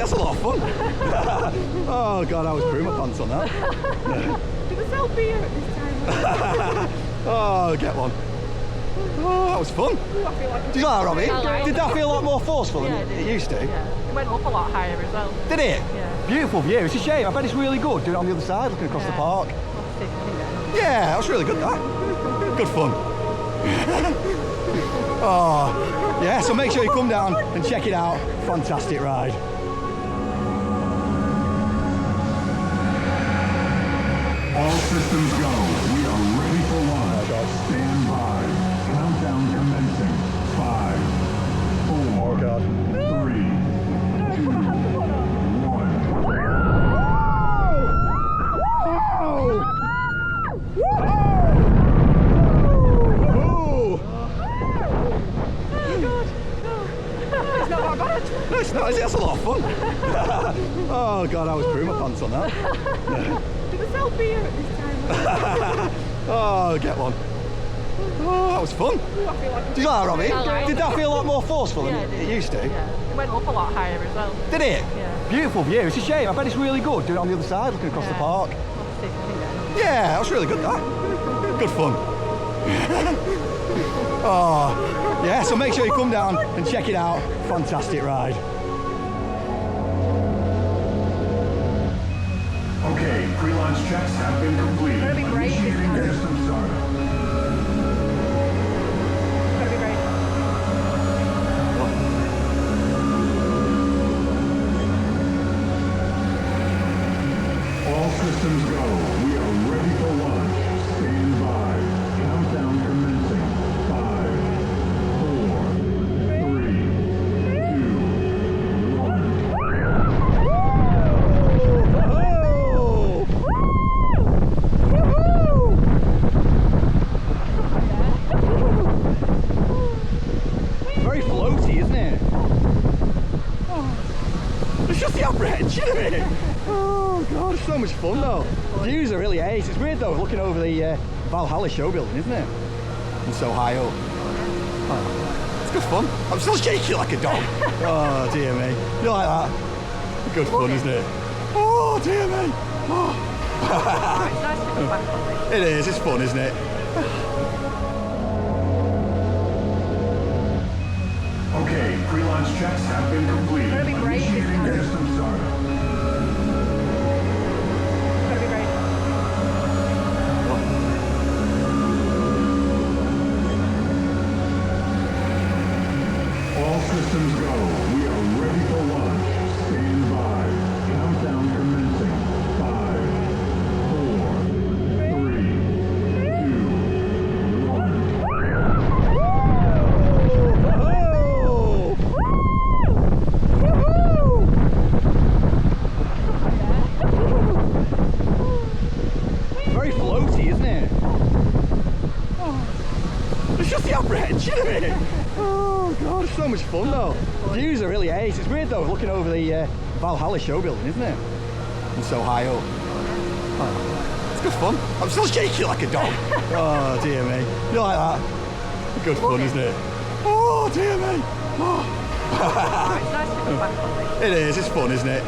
That's a lot of fun. Oh God, I was pooing my pants on that. Do they sell beer at this time? Oh, get one. Oh, that was fun. I feel like Did you like that, Robbie? I liked Did that feel a lot more forceful Yeah, than it it did. used to? Yeah. It went up a lot higher as well. Did it? Yeah. Beautiful view. It's a shame. I bet it's really good doing it on the other side, looking across the park. Yeah, that was really good, that. Good fun. Oh, yeah, so make sure you come down and check it out. Fantastic ride. All systems go. We are ready for launch. Stand by. Countdown commencing. 5, 4, 3, 2, 1. It's not that bad. No, it's not, is it? That's a lot of fun. Oh God, I was pooing my pants on that. Do they sell beer at this time? Oh, get one. Oh, that was fun. I feel like Did you like that, Robbie? I liked Did that feel a lot more forceful Yeah, than it it did. used to? Yeah. It went up a lot higher as well. Did it? Yeah. Beautiful view. It's a shame. I bet it's really good doing it on the other side, looking across the park. Yeah, that was really good, that. Good fun. Oh, yeah, so make sure you come down and check it out. Fantastic ride. Okay, pre-launch checks have been completed. That'd be great this Initiating time. system startup. That'd be great. All systems go. We are ready for launch. Stand by. Countdown commencing. 5, 4, 3, 2, 1. Very floaty, isn't it? It's just the apprehension of it. Oh God, it's so much fun though. Views are really ace. It's weird though, looking over the Valhalla show building, isn't it? And so high up. Oh, it's good fun. I'm still shaking like a dog. Oh dear me. You like that? Good fun, isn't it? Oh dear me. Oh. It's nice to come back on this. It is, it's fun, isn't it? Okay, pre-launch checks have been completed. That'd be great this Initiating time. system startup. That'd be great. All systems go. We are ready for launch. Stand by. Countdown commencing. 5, 4, 3, 2, 1. Very floaty, isn't it? Oh, it's just the apprehension of it. Oh God, it's so much fun though. Views are really ace. It's weird though, looking over the Valhalla show building, isn't it? And so high up. Oh, it's good fun. I'm still shaking like a dog. Oh dear me. You like that? Good fun, isn't it? Oh dear me. Oh. It's nice to come back on this. It is, it's fun, isn't it?